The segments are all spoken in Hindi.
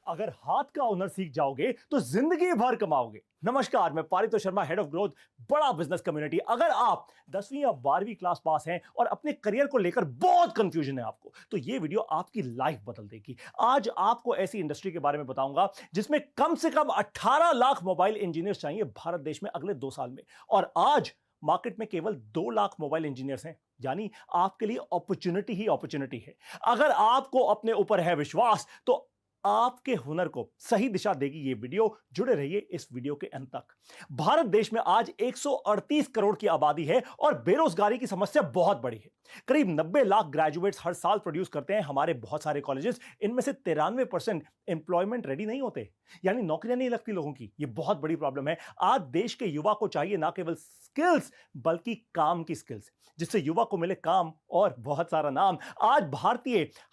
अगर हाथ का हुनर सीख जाओगे तो जिंदगी भर कमाओगे। नमस्कार, मैं पारितो शर्मा, हेड ऑफ ग्रोथ, बड़ा बिजनेस कम्युनिटी। अगर आप 10वीं या 12वीं क्लास पास हैं और अपने करियर को लेकर बहुत कंफ्यूजन है आपको, तो ये वीडियो आपकी लाइफ बदल देगी। आज आपको ऐसी इंडस्ट्री के बारे में बताऊंगा जिसमें कम से कम 18 लाख मोबाइल इंजीनियर्स चाहिए भारत देश में अगले 2 साल में, और आज मार्केट में केवल 2 लाख मोबाइल इंजीनियर्स हैं। यानी आपके लिए अपॉर्चुनिटी ही अपॉर्चुनिटी है। अगर आपको अपने ऊपर है विश्वास तो आपके हुनर को सही दिशा देगी ये वीडियो। जुड़े रहिए इस वीडियो के अंत तक। भारत देश में आज 138 करोड़ की आबादी है और बेरोजगारी की समस्या बहुत बड़ी है। करीब 90 लाख ग्रेजुएट्स हर साल प्रोड्यूस करते हैं हमारे बहुत सारे कॉलेजेस। इनमें से 93% एम्प्लॉयमेंट रेडी नहीं होते, यानी नौकरियां नहीं लगती लोगों की। ये बहुत बड़ी प्रॉब्लम है। आज देश के युवा को चाहिए ना केवल स्किल्स बल्कि काम की स्किल्स, जिससे युवा को मिले काम और बहुत सारा नाम। आज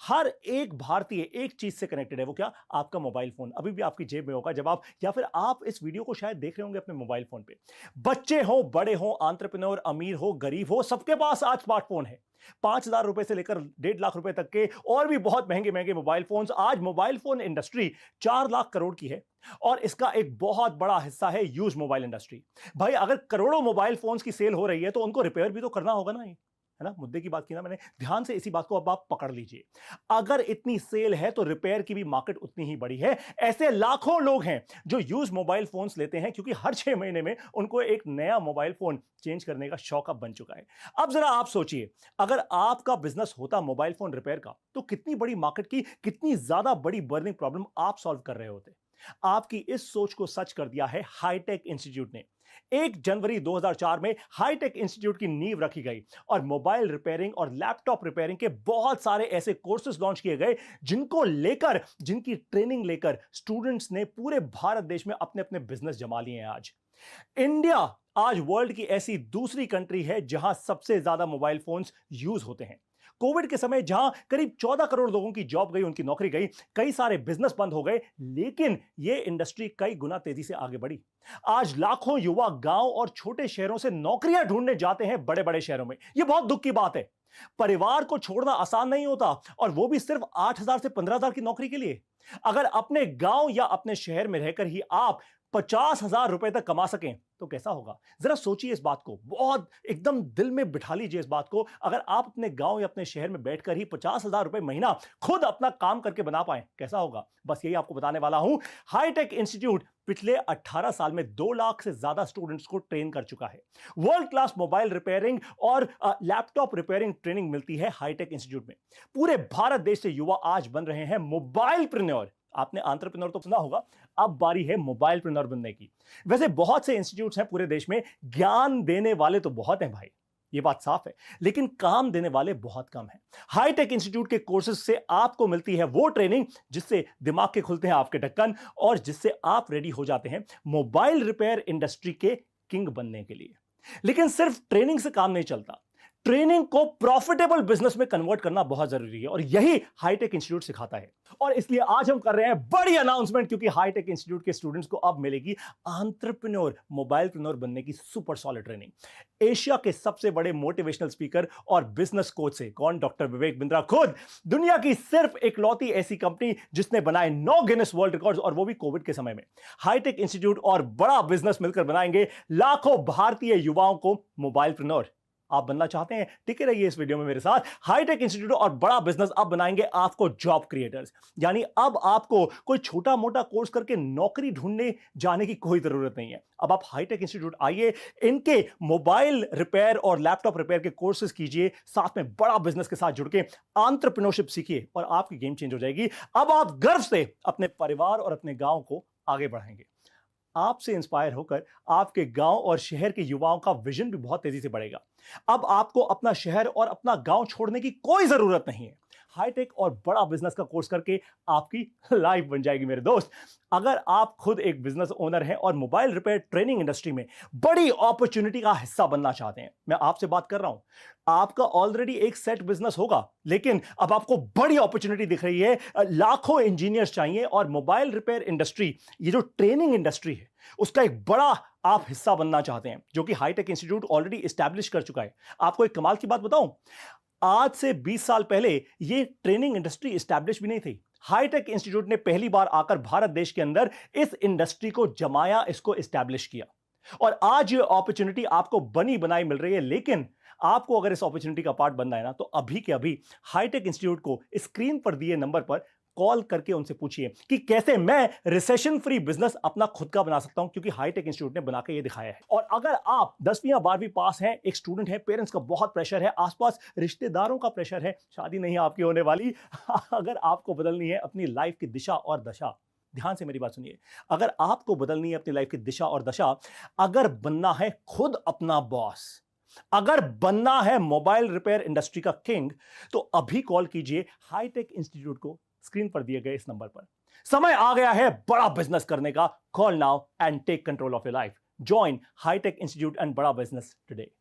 हर एक भारतीय एक चीज से कनेक्टेड है। वो क्या? आपका मोबाइल फोन अभी भी आपकी जेब में होगा जब आप, या फिर आप इस वीडियो को शायद देख रहे होंगे अपने मोबाइल फोन पे। बच्चे हो, बड़े हो, एंटरप्रेन्योर, अमीर हो, गरीब हो, सबके पास आज स्मार्टफोन है। 5,000 रुपए से लेकर 1.5 लाख रुपए तक के और भी बहुत महंगे महंगे मोबाइल फोन्स। आज mobile phone industry 4 lakh crore की है और इसका एक बहुत बड़ा हिस्सा है यूज मोबाइल इंडस्ट्री। भाई, अगर करोड़ों मोबाइल फोन्स की सेल हो रही है तो उनको रिपेयर भी तो करना होगा ना। है ना, मुद्दे की बात की ना मैंने। ध्यान से इसी बात को अब आप पकड़ लीजिए। अगर इतनी सेल है तो रिपेयर की भी मार्केट उतनी ही बड़ी है। ऐसे लाखों लोग हैं जो यूज मोबाइल फोन्स लेते हैं क्योंकि हर 6 महीने में उनको एक नया मोबाइल फोन चेंज करने का शौक अब बन चुका है। अब जरा आप सोचिए, अगर आपका बिजनेस होता मोबाइल फोन रिपेयर का, तो कितनी बड़ी मार्केट की कितनी ज्यादा बड़ी बर्निंग प्रॉब्लम आप सॉल्व कर रहे होते। आपकी इस सोच को सच कर दिया है हाईटेक इंस्टीट्यूट ने। 1 जनवरी 2004 में हाईटेक इंस्टीट्यूट की नींव रखी गई और मोबाइल रिपेयरिंग और लैपटॉप रिपेयरिंग के बहुत सारे ऐसे कोर्सेज लॉन्च किए गए जिनकी ट्रेनिंग लेकर स्टूडेंट्स ने पूरे भारत देश में अपने अपने बिजनेस जमा लिए हैं। आज इंडिया आज वर्ल्ड की ऐसी दूसरी कंट्री है जहां सबसे ज्यादा मोबाइल फोन्स यूज होते हैं। कोविड के समय जहां करीब 14 करोड़ लोगों की जॉब गई, उनकी नौकरी गई, कई सारे बिजनेस बंद हो गए, लेकिन यह इंडस्ट्री कई गुना तेजी से आगे बढ़ी। आज लाखों युवा गांव और छोटे शहरों से नौकरियां ढूंढने जाते हैं बड़े बड़े शहरों में। यह बहुत दुख की बात है। परिवार को छोड़ना आसान नहीं होता, और वो भी सिर्फ 8,000 से 15,000 की नौकरी के लिए। अगर अपने गांव या अपने शहर में रहकर ही आप 50,000 रुपए तक कमा सकें तो कैसा होगा? जरा सोचिए इस बात को, बहुत एकदम दिल में बिठा लीजिए इस बात को। अगर आप अपने गांव या अपने शहर में बैठकर ही 50,000 रुपए महीना खुद अपना काम करके बना पाए, कैसा होगा? बस यही आपको बताने वाला हूं। हाईटेक इंस्टीट्यूट पिछले 18 साल में 2 लाख से ज्यादा स्टूडेंट्स को ट्रेन कर चुका है। वर्ल्ड क्लास मोबाइल रिपेयरिंग और लैपटॉप रिपेयरिंग ट्रेनिंग मिलती है हाईटेक इंस्टीट्यूट में। पूरे भारत देश से युवा आज बन रहे हैं मोबाइल प्रेन्योर। आपने एंटरप्रेन्योर तो सुना होगा, अब बारी है मोबाइल प्रेन्योर बनने की। वैसे बहुत से इंस्टीट्यूट्स हैं पूरे देश में, ज्ञान देने वाले तो बहुत हैं भाई, ये बात साफ है, लेकिन काम देने वाले बहुत कम हैं। हाईटेक इंस्टीट्यूट के कोर्सेज से आपको मिलती है वो ट्रेनिंग जिससे दिमाग के खुलते हैं आपके ढक्कन, और जिससे आप रेडी हो जाते हैं मोबाइल रिपेयर इंडस्ट्री के किंग बनने के लिए। लेकिन सिर्फ ट्रेनिंग से काम नहीं चलता। ट्रेनिंग को प्रॉफिटेबल बिजनेस में कन्वर्ट करना बहुत जरूरी है, और यही हाईटेक इंस्टीट्यूट सिखाता है। और इसलिए आज हम कर रहे हैं बड़ी अनाउंसमेंट, क्योंकि हाईटेक इंस्टीट्यूट के स्टूडेंट्स को अब मिलेगी एंटरप्रेन्योर, मोबाइल प्रेन्योर बनने की सुपर सॉलिड ट्रेनिंग। एशिया के सबसे बड़े मोटिवेशनल स्पीकर और बिजनेस कोच से कौन? डॉक्टर विवेक बिंद्रा खुद। दुनिया की सिर्फ इकलौती ऐसी कंपनी जिसने बनाए 9 गिनेस वर्ल्ड रिकॉर्ड्स, और वो भी कोविड के समय में। हाईटेक इंस्टीट्यूट और बड़ा बिजनेस मिलकर बनाएंगे लाखों भारतीय युवाओं को मोबाइल प्रेन्योर। आप बनना चाहते हैं? टिके रहिए इस वीडियो में मेरे साथ। हाईटेक इंस्टीट्यूट और बड़ा बिजनेस अब बनाएंगे आपको जॉब क्रिएटर्स। यानी अब आपको कोई छोटा मोटा कोर्स करके नौकरी ढूंढने जाने की कोई जरूरत नहीं है। अब आप हाईटेक इंस्टीट्यूट आइए, इनके मोबाइल रिपेयर और लैपटॉप रिपेयर के कोर्सेज कीजिए, साथ में बड़ा बिजनेस के साथ जुड़ के एंटरप्रेन्योरशिप सीखिए, और आपकी गेम चेंज हो जाएगी। अब आप गर्व से अपने परिवार और अपने गांव को आगे बढ़ाएंगे। आपसे इंस्पायर होकर आपके गांव और शहर के युवाओं का विजन भी बहुत तेजी से बढ़ेगा। अब आपको अपना शहर और अपना गांव छोड़ने की कोई जरूरत नहीं है। हाईटेक और बड़ा बिजनेस का कोर्स करके आपकी लाइफ बन जाएगी मेरे दोस्त। अगर आप खुद एक बिजनेस ओनर हैं और मोबाइल रिपेयर ट्रेनिंग इंडस्ट्री में बड़ी अपॉर्चुनिटी का हिस्सा बनना चाहते हैं, मैं आपसे बात कर रहा हूं। आपका ऑलरेडी एक सेट बिजनेस होगा, लेकिन अब आपको बड़ी अपॉर्चुनिटी दिख रही है। लाखों इंजीनियर्स चाहिए, और मोबाइल रिपेयर इंडस्ट्री, ये जो ट्रेनिंग इंडस्ट्री है, उसका एक बड़ा आप हिस्सा बनना चाहते हैं, जो कि हाईटेक इंस्टीट्यूट ऑलरेडी एस्टैब्लिश कर चुका है। आपको एक कमाल की बात बताऊं, आज से 20 साल पहले ये ट्रेनिंग इंडस्ट्री एस्टैब्लिश भी नहीं थी। हाईटेक इंस्टीट्यूट ने पहली बार आकर भारत देश के अंदर इस इंडस्ट्री को जमाया, इसको एस्टैब्लिश किया और आज ये अपॉर्चुनिटी आपको बनी बनाई मिल रही है। लेकिन आपको अगर इस अपॉर्चुनिटी का पार्ट बनना है ना, तो अभी के अभी हाईटेक इंस्टीट्यूट को स्क्रीन पर दिए नंबर पर कॉल करके उनसे पूछिए कि कैसे मैं रिसेशन फ्री बिजनेस अपना खुद का बना सकता हूं, क्योंकि हाईटेक इंस्टीट्यूट ने बना के ये दिखाया है। और अगर आप 10वीं या 12वीं पास हैं, एक स्टूडेंट है, पेरेंट्स का बहुत प्रेशर है, आसपास रिश्तेदारों का प्रेशर है, शादी नहीं आपकी होने वाली, अगर आपको बदलनी है अपनी लाइफ की दिशा और दशा, ध्यान से मेरी बात सुनिए, अगर आपको बदलनी है अपनी लाइफ की दिशा और दशा, अगर बनना है खुद अपना बॉस, अगर बनना है मोबाइल रिपेयर इंडस्ट्री का किंग, तो अभी कॉल कीजिए हाईटेक इंस्टीट्यूट को स्क्रीन पर दिए गए इस नंबर पर। समय आ गया है बड़ा बिजनेस करने का। Call now and take control of your life. Join Hitech institute and बड़ा बिजनेस टुडे।